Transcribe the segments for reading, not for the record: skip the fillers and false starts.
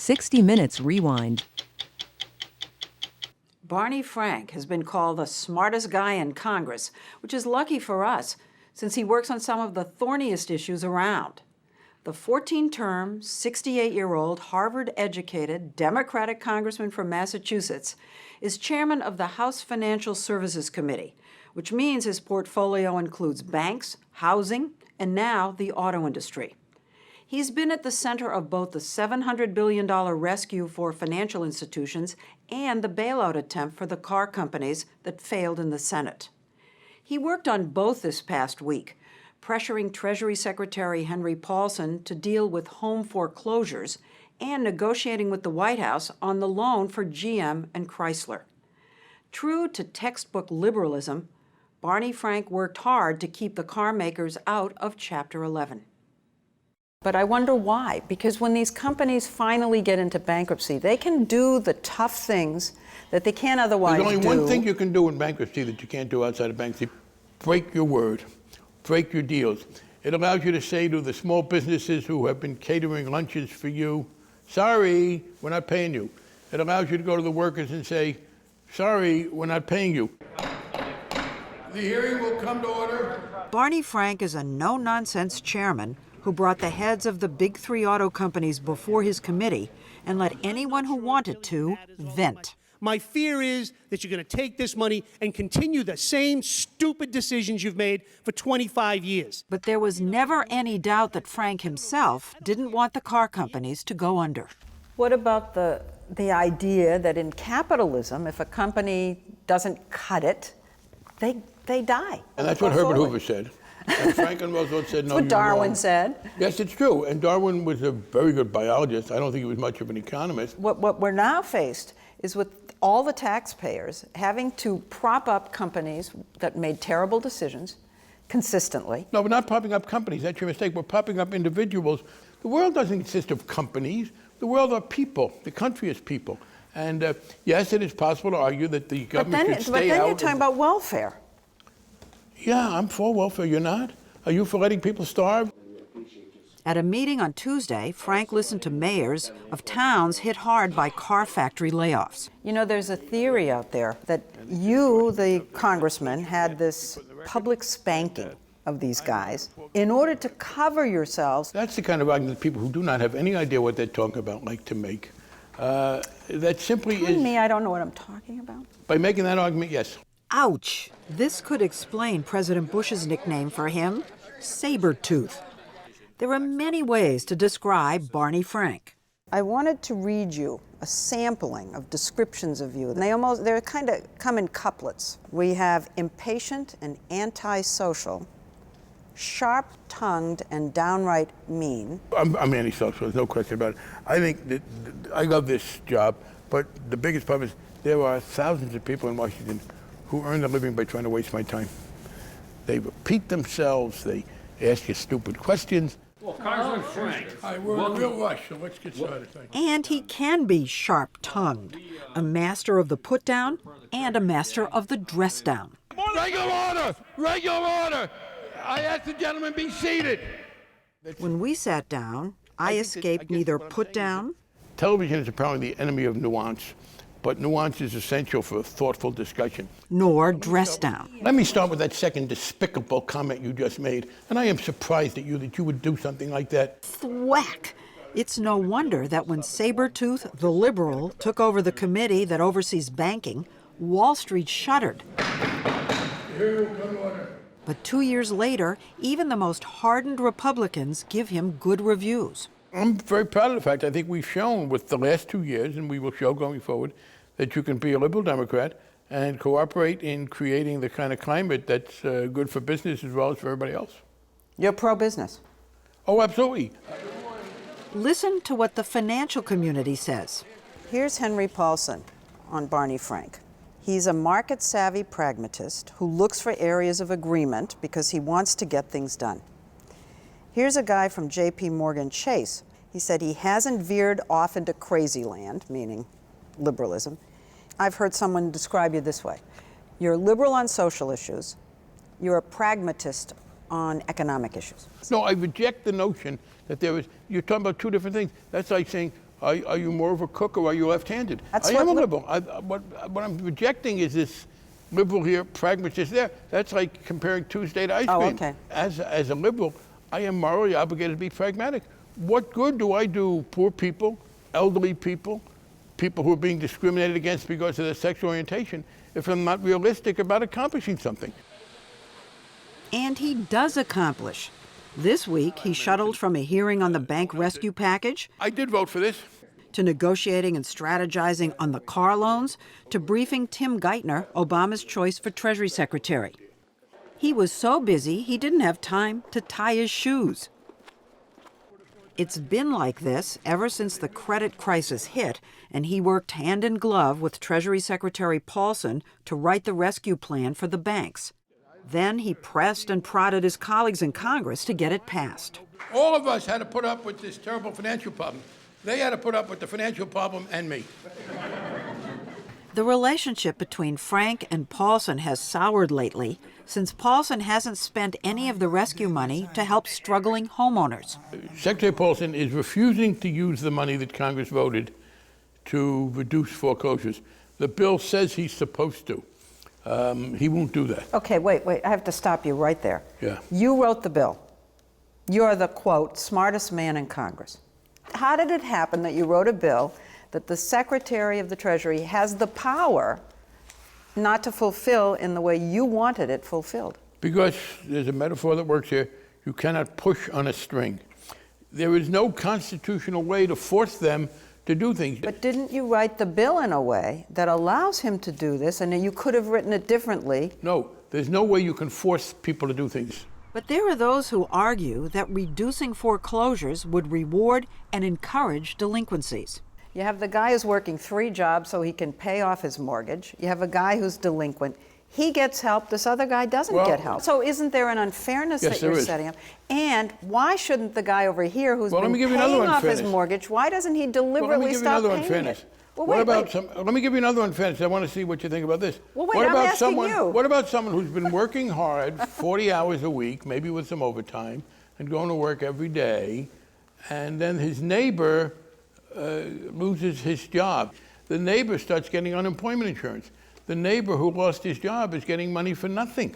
60 Minutes Rewind. Barney Frank has been called the smartest guy in Congress, which is lucky for us, since he works on some of the thorniest issues around. The 14-term, 68-year-old, Harvard-educated, Democratic congressman from Massachusetts is chairman of the House Financial Services Committee, which means his portfolio includes banks, housing, and now the auto industry. He's been at the center of both the $700 billion rescue for financial institutions and the bailout attempt for the car companies that failed in the Senate. He worked on both this past week, pressuring Treasury Secretary Henry Paulson to deal with home foreclosures and negotiating with the White House on the loan for GM and Chrysler. True to textbook liberalism, Barney Frank worked hard to keep the car makers out of Chapter 11. But I wonder why, because when these companies finally get into bankruptcy, they can do the tough things that they can't otherwise do. There's only one thing you can do in bankruptcy that you can't do outside of bankruptcy: break your word, break your deals. It allows you to say to the small businesses who have been catering lunches for you, sorry, we're not paying you. It allows you to go to the workers and say, sorry, we're not paying you. The hearing will come to order. Barney Frank is a no-nonsense chairman who brought the heads of the big three auto companies before his committee and let anyone who wanted to vent. My fear is that you're going to take this money and continue the same stupid decisions you've made for 25 years. But there was never any doubt that Frank himself didn't want the car companies to go under. What about the idea that in capitalism, if a company doesn't cut it, they die? And that's what Herbert Hoover said. And Franklin Roosevelt said, no, that's what Darwin said. Yes, it's true. And Darwin was a very good biologist. I don't think he was much of an economist. What we're now faced is with all the taxpayers having to prop up companies that made terrible decisions consistently. No, we're not propping up companies. That's your mistake. We're propping up individuals. The world doesn't consist of companies. The world are people. The country is people. And yes, it is possible to argue that the government should stay out. But then you're talking about welfare. Yeah, I'm for welfare. You're not? Are you for letting people starve? At a meeting on Tuesday, Frank listened to mayors of towns hit hard by car factory layoffs. You know, there's a theory out there that you, the congressman, had this public spanking of these guys in order to cover yourselves. That's the kind of argument that people who do not have any idea what they're talking about like to make. That simply Telling me I don't know what I'm talking about? By making that argument, yes. Ouch! This could explain President Bush's nickname for him, Sabertooth. There are many ways to describe Barney Frank. I wanted to read you a sampling of descriptions of you. And they kind of come in couplets. We have impatient and antisocial, sharp-tongued and downright mean. I'm antisocial, there's no question about it. I think that I love this job, but the biggest problem is there are thousands of people in Washington who earn a living by trying to waste my time. They repeat themselves, they ask you stupid questions. Well, Congressman Frank. Hi, we're in a real rush, so let's get started. And he can be sharp-tongued, a master of the put-down and a master of the dress-down. Regular order! Regular order! I ask the gentleman be seated. When we sat down, I escaped neither put-down. Television is apparently the enemy of nuance. But nuance is essential for a thoughtful discussion. Nor dress down. Let me start with that second despicable comment you just made. And I am surprised at you that you would do something like that. Thwack! It's no wonder that when Sabertooth, the liberal, took over the committee that oversees banking, Wall Street shuddered. Here will come order. But 2 years later, even the most hardened Republicans give him good reviews. I'm very proud of the fact I think we've shown with the last 2 years, and we will show going forward, that you can be a liberal Democrat and cooperate in creating the kind of climate that's good for business as well as for everybody else. You're pro-business? Oh, absolutely. Listen to what the financial community says. Here's Henry Paulson on Barney Frank. He's a market-savvy pragmatist who looks for areas of agreement because he wants to get things done. Here's a guy from J.P. Morgan Chase. He said he hasn't veered off into crazy land, meaning liberalism. I've heard someone describe you this way. You're liberal on social issues. You're a pragmatist on economic issues. No, I reject the notion that you're talking about two different things. That's like saying Are you more of a cook or are you left-handed? That's I am a what- liberal. What I'm rejecting is this liberal here, pragmatist there. That's like comparing Tuesday to ice Oh, cream. okay. As a liberal, I am morally obligated to be pragmatic. What good do I do poor people, elderly people, people who are being discriminated against because of their sexual orientation, if I'm not realistic about accomplishing something? And he does accomplish. This week, he shuttled from a hearing on the bank rescue package I did vote for this. to negotiating and strategizing on the car loans to briefing Tim Geithner, Obama's choice for Treasury Secretary. He was so busy, he didn't have time to tie his shoes. It's been like this ever since the credit crisis hit, and he worked hand in glove with Treasury Secretary Paulson to write the rescue plan for the banks. Then he pressed and prodded his colleagues in Congress to get it passed. All of us had to put up with this terrible financial problem. They had to put up with the financial problem and me. The relationship between Frank and Paulson has soured lately, since Paulson hasn't spent any of the rescue money to help struggling homeowners. Secretary Paulson is refusing to use the money that Congress voted to reduce foreclosures. The bill says he's supposed to. He won't do that. Okay, wait, I have to stop you right there. Yeah. You wrote the bill. You're the, quote, smartest man in Congress. How did it happen that you wrote a bill that the Secretary of the Treasury has the power not to fulfill in the way you wanted it fulfilled? Because there's a metaphor that works here. You cannot push on a string. There is no constitutional way to force them to do things. But didn't you write the bill in a way that allows him to do this, and you could have written it differently? No, there's no way you can force people to do things. But there are those who argue that reducing foreclosures would reward and encourage delinquencies. You have the guy who's working 3 jobs so he can pay off his mortgage. You have a guy who's delinquent. He gets help. This other guy doesn't get help. So isn't there an unfairness Yes, that you're there is. setting up? And why shouldn't the guy over here who's Well, let been me give you paying another off his unfairness. mortgage, why doesn't he Well, let deliberately me give you stop another paying unfairness. it? Well, What wait, about wait. some? Let me give you another unfairness. I want to see what you think about this. Well, wait, what I'm about asking someone? you. What about someone who's been working hard 40 hours a week, maybe with some overtime, and going to work every day, and then his neighbor loses his job? The neighbor starts getting unemployment insurance. The neighbor who lost his job is getting money for nothing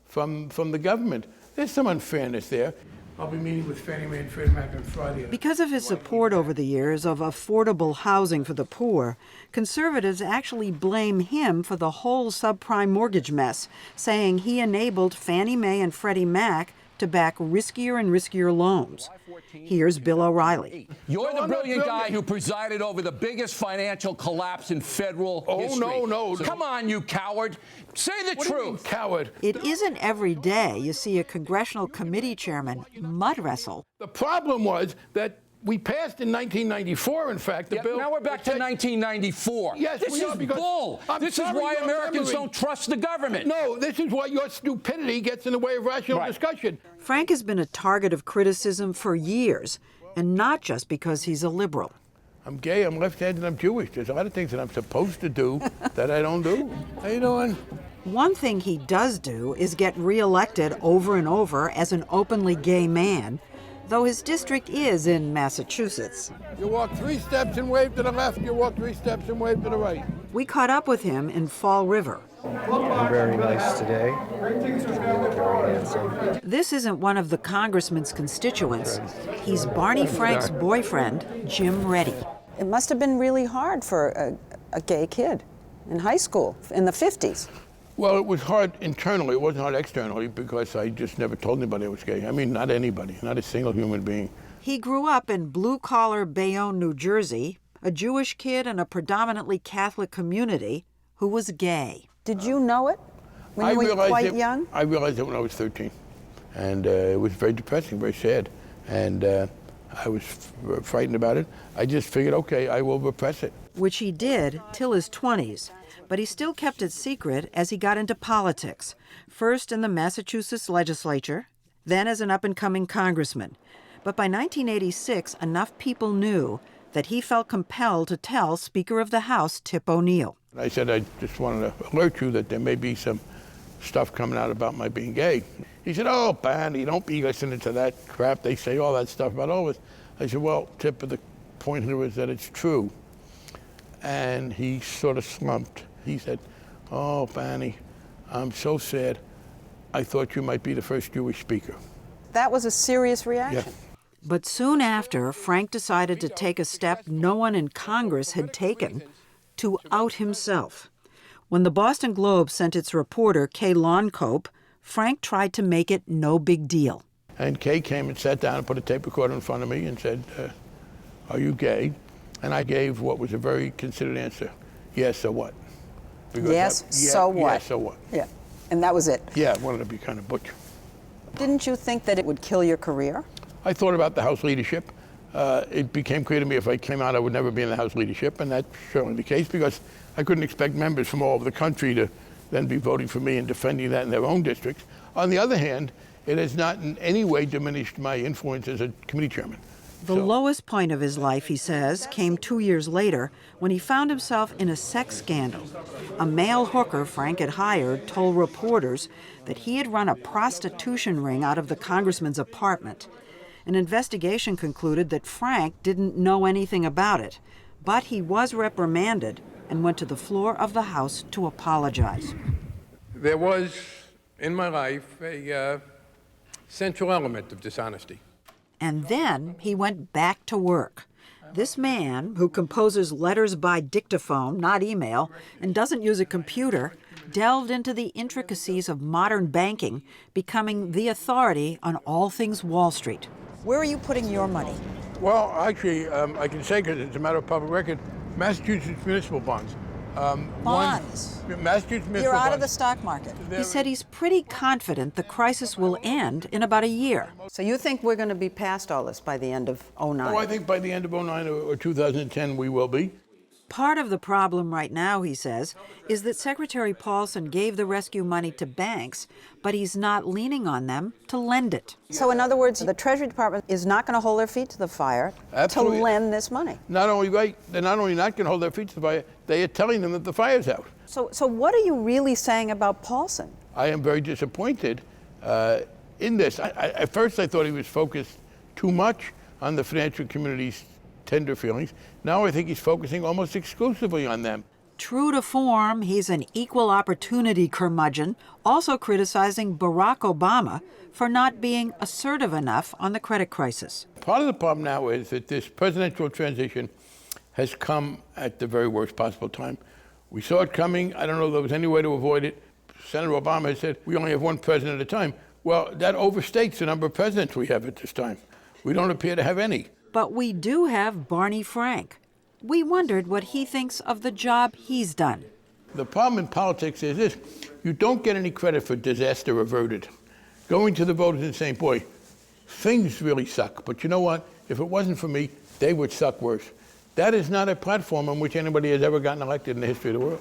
from the government. There's some unfairness there. I'll be meeting with Fannie Mae and Freddie Mac on Friday. Because of his support over the years of affordable housing for the poor, conservatives actually blame him for the whole subprime mortgage mess, saying he enabled Fannie Mae and Freddie Mac to back riskier and riskier loans. Here's Bill O'Reilly. You're the I'm not brilliant guy brilliant. who presided over the biggest financial collapse in federal history. no. So come on, you coward. Say the What do you mean, truth. coward? It isn't every day you see a congressional committee chairman mud wrestle. The problem was that we passed in 1994, in fact, the Yeah, bill. now we're back to that- 1994. Yes, this we is are, because bull. I'm This is sorry, why your Americans memory- don't trust the government. No, this is why your stupidity gets in the way of rational Right. discussion. Frank has been a target of criticism for years, and not just because he's a liberal. I'm gay, I'm left-handed, I'm Jewish. There's a lot of things that I'm supposed to do that I don't do. How you doing? One thing he does do is get reelected over and over as an openly gay man, though his district is in Massachusetts. You walk 3 steps and wave to the left, you walk 3 steps and wave to the right. We caught up with him in Fall River. I'm very nice today. Very handsome. This isn't one of the congressman's constituents. He's Barney Frank's boyfriend, Jim Reddy. It must have been really hard for a gay kid in high school in the 50s. Well, it was hard internally. It wasn't hard externally because I just never told anybody I was gay. I mean, not anybody, not a single human being. He grew up in blue-collar Bayonne, New Jersey, a Jewish kid in a predominantly Catholic community who was gay. Did you know it when you were quite young? I realized it when I was 13. And it was very depressing, very sad. And I was frightened about it. I just figured, okay, I will repress it. Which he did till his 20s, but he still kept it secret as he got into politics, first in the Massachusetts legislature, then as an up-and-coming congressman. But by 1986, enough people knew that he felt compelled to tell Speaker of the House Tip O'Neill. I said, I just wanted to alert you that there may be some stuff coming out about my being gay. He said, oh, Barney, don't be listening to that crap. They say all that stuff about all of us. I said, well, Tip, the point here is that it's true. And he sort of slumped. He said, "Oh, Barney, I'm so sad. I thought you might be the first Jewish speaker." That was a serious reaction. Yeah. But soon after, Frank decided to take a step no one in Congress had taken, to out himself. When the Boston Globe sent its reporter, Kay Loncope, Frank tried to make it no big deal. And Kay came and sat down and put a tape recorder in front of me and said, "Are you gay?" And I gave what was a very considered answer. "Yes, so what?" Because Yes, so what? Yes, so what? Yeah, and that was it. Yeah, I wanted to be kind of butch. Didn't you think that it would kill your career? I thought about the House leadership. It became clear to me if I came out, I would never be in the House leadership, and that's certainly the case because I couldn't expect members from all over the country to then be voting for me and defending that in their own districts. On the other hand, it has not in any way diminished my influence as a committee chairman. The lowest point of his life, he says, came 2 years later when he found himself in a sex scandal. A male hooker Frank had hired told reporters that he had run a prostitution ring out of the congressman's apartment. An investigation concluded that Frank didn't know anything about it, but he was reprimanded and went to the floor of the House to apologize. There was, in my life, a central element of dishonesty. And then he went back to work. This man, who composes letters by dictaphone, not email, and doesn't use a computer, delved into the intricacies of modern banking, becoming the authority on all things Wall Street. Where are you putting your money? Well, actually, I can say, because it's a matter of public record, Massachusetts municipal bonds. Bonds. Massachusetts municipal You're out bonds. of the stock market. He said he's pretty confident the crisis will end in about a year. So you think we're going to be past all this by the end of '09? Oh, I think by the end of '09 or 2010 we will be. Part of the problem right now, he says, is that Secretary Paulson gave the rescue money to banks, but he's not leaning on them to lend it. So in other words, the Treasury Department is not going to hold their feet to the fire Absolutely. to lend this money. Not only right, they're not only not going to hold their feet to the fire, they are telling them that the fire's out. So what are you really saying about Paulson? I am very disappointed in this. At first I thought he was focused too much on the financial community's tender feelings. Now I think he's focusing almost exclusively on them. True to form, he's an equal opportunity curmudgeon, also criticizing Barack Obama for not being assertive enough on the credit crisis. Part of the problem now is that this presidential transition has come at the very worst possible time. We saw it coming. I don't know if there was any way to avoid it. Senator Obama has said we only have one president at a time. Well, that overstates the number of presidents we have at this time. We don't appear to have any. But we do have Barney Frank. We wondered what he thinks of the job he's done. The problem in politics is this: you don't get any credit for disaster averted. Going to the voters and saying, boy, things really suck, but you know what? If it wasn't for me, they would suck worse. That is not a platform on which anybody has ever gotten elected in the history of the world.